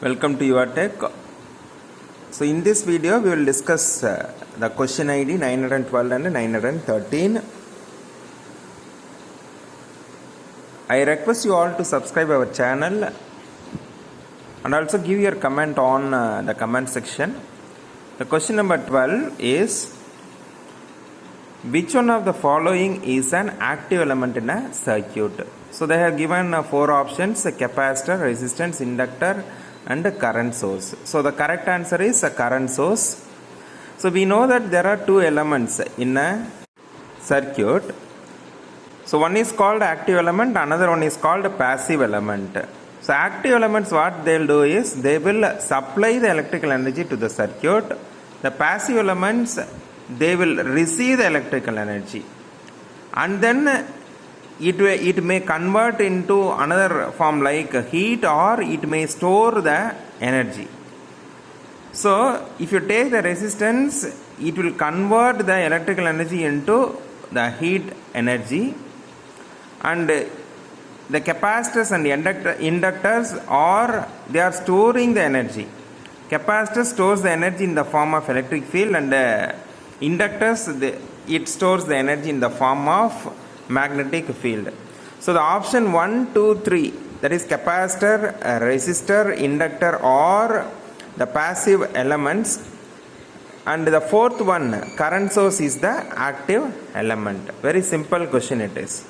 Welcome to your tech. So in this video we will discuss the question ID 912 and 913. I request you all to subscribe our channel and also give your comment on the comment section. The question number 12 is, which one of the following is an active element in a circuit? So they have given 4 options: a capacitor, resistance, inductor and a current source. So the correct answer is a current source. So we know that there are 2 elements in a circuit. So one is called active element, another one is called passive element. So active elements, what they will do is they will supply the electrical energy to the circuit. The passive elements, they will receive the electrical energy and then it may convert into another form like heat, or it may store the energy. So if you take the resistance, it will convert the electrical energy into the heat energy, and the capacitors and inductors they are storing the energy. Capacitor stores the energy in the form of electric field, and inductors it stores the energy in the form of magnetic field. So the option 1, 2, 3, that is capacitor, resistor, inductor or the passive elements, and the fourth one, current source, is the active element. Very simple question it is.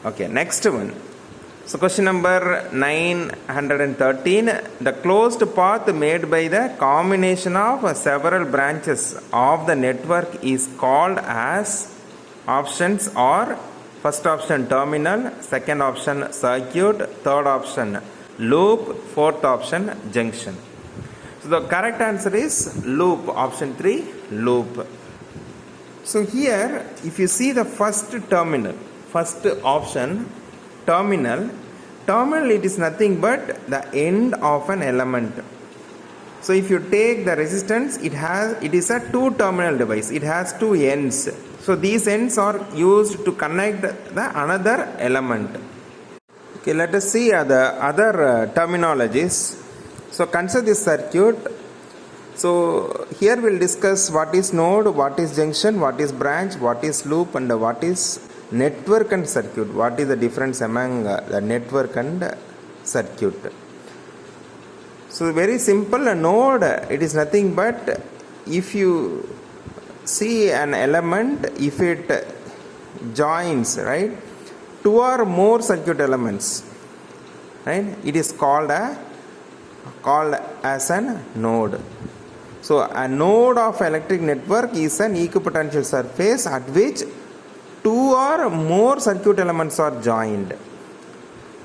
Okay, next one. So question number 913, the closed path made by the combination of several branches of the network is called as. Options are: first option terminal, second option circuit, third option loop, fourth option junction. So the correct answer is loop, option 3, loop. So here if you see the first terminal, first option terminal, it is nothing but the end of an element. So if you take the resistance, it is a 2 terminal device, it has 2 ends. So these ends are used to connect the another element. Okay, let us see the other terminologies. So consider this circuit. So here we will discuss what is node, what is junction, what is branch, what is loop, and what is network and circuit. What is the difference among the network and circuit? So very simple. A node, it is nothing but, if you see an element, if it joins, right, 2 or more circuit elements, right, it is called as an node. So a node of electric network is an equipotential surface at which 2 or more circuit elements are joined.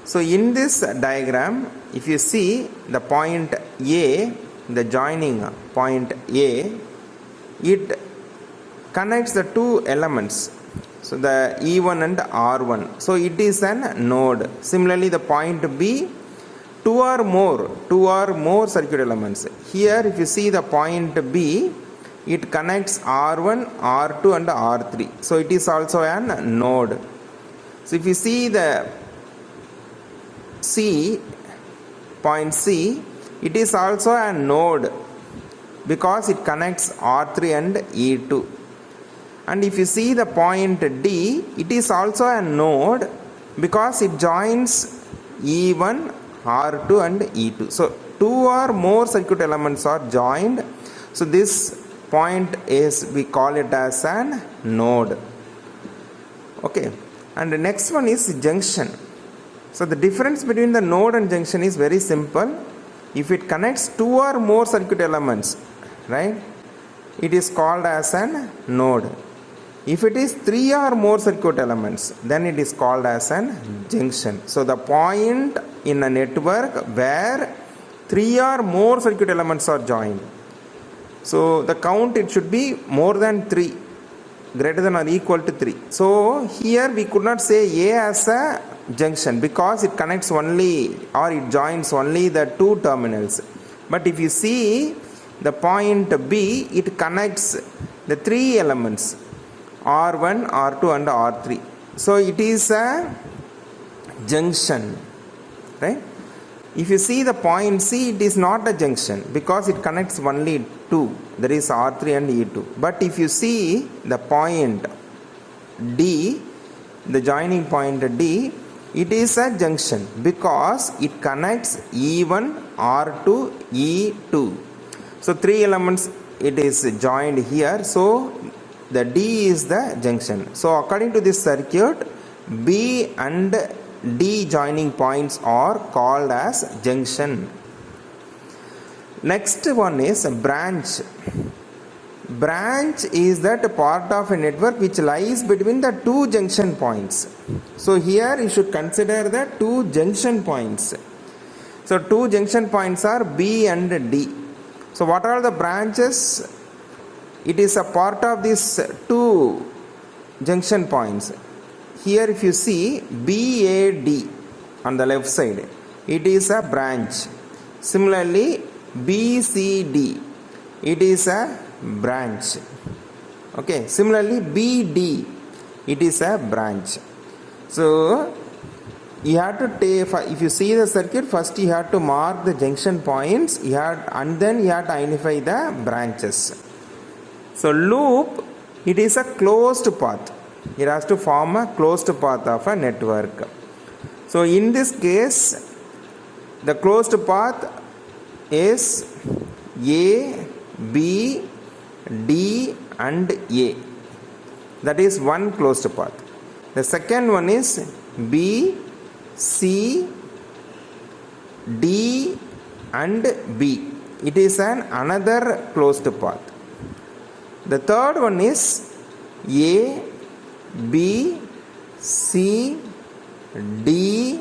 So in this diagram, if you see the point A, the joining point A, it connects the 2 elements, so the E1 and R1. So it is an node. Similarly, the point B, 2 or more circuit elements. Here if you see the point B, it connects R1, R2 and R3. So it is also an node. So if you see the C, point C, it is also a node because it connects R3 and E2. And if you see the point D, it is also a node because it joins E1, R2 and E2. So 2 or more circuit elements are joined. So this point is, we call it as an node. Okay, and the next one is junction. So the difference between the node and junction is very simple. If it connects 2 or more circuit elements, right, it is called as an node. If it is 3 or more circuit elements, then it is called as an junction. So the point in a network where 3 or more circuit elements are joined. So the count, it should be more than 3, greater than or equal to 3. So here we could not say A as a junction because it connects only, or it joins only the 2 terminals. But if you see the point B, it connects the 3 elements, R1, R2 and R3. So it is a junction, right? if you see the point C, it is not a junction because it connects only two, that is R3 and E2. But if you see the point D, the joining point D, it is a junction because it connects E1, R2, E2. So three elements it is joined here. So the D is the junction. So according to this circuit, B and D joining points are called as junction. Next one is branch. Branch is that part of a network which lies between the two junction points. So here you should consider the two junction points. So two junction points are B and D. So what are the branches? It is a part of these two junction points. Here if you see BAD on the left side, it is a branch. Similarly BCD, it is a branch. Okay, similarly BD, it is a branch. So you have to take, if you see the circuit, first you have to mark the junction points, and then you have to identify the branches. So loop, it is a closed path. It has to form a closed path of a network. So in this case, the closed path is A, B, D and A. That is one closed path. The second one is B, C, D and B. It is another closed path. The third one is A, B, C, D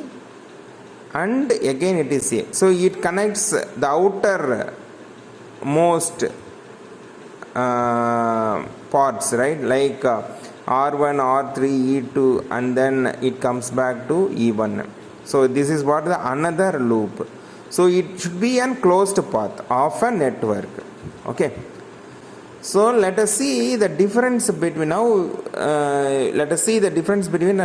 and again it is A. So it connects the outer most parts, right? Like R1, R3, E2 and then it comes back to E1. So this is what the another loop. So it should be a closed path of a network. Okay. So let us see the difference between a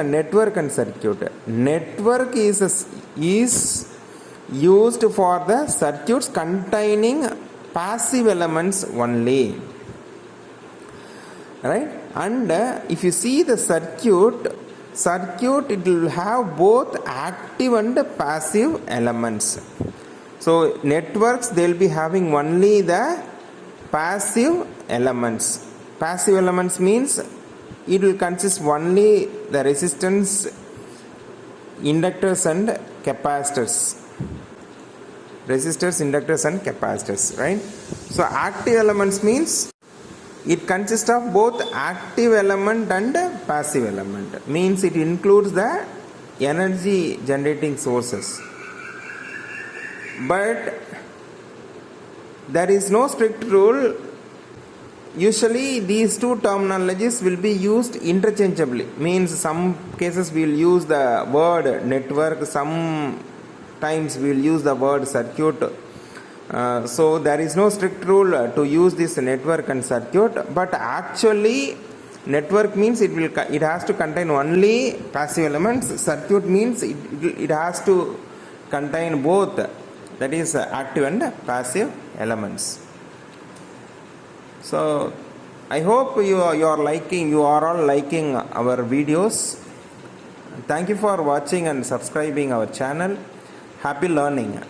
network and circuit. Network is used for the circuits containing passive elements only, right? And if you see the circuit it will have both active and passive elements. So networks, they will be having only the passive elements. Passive elements means it will consist only the resistance, inductors and capacitors. Resistors, inductors and capacitors, right? So active elements means it consists of both active element and passive element. Means it includes the energy generating sources. But there is no strict rule. Usually these two terminologies will be used interchangeably. Means some cases we will use the word network, sometimes we will use the word circuit. So there is no strict rule to use this network and circuit. But actually network means it has to contain only passive elements. Circuit means it has to contain both, that is active and passive elements. So I hope you are all liking our videos. Thank you for watching and subscribing our channel. Happy learning.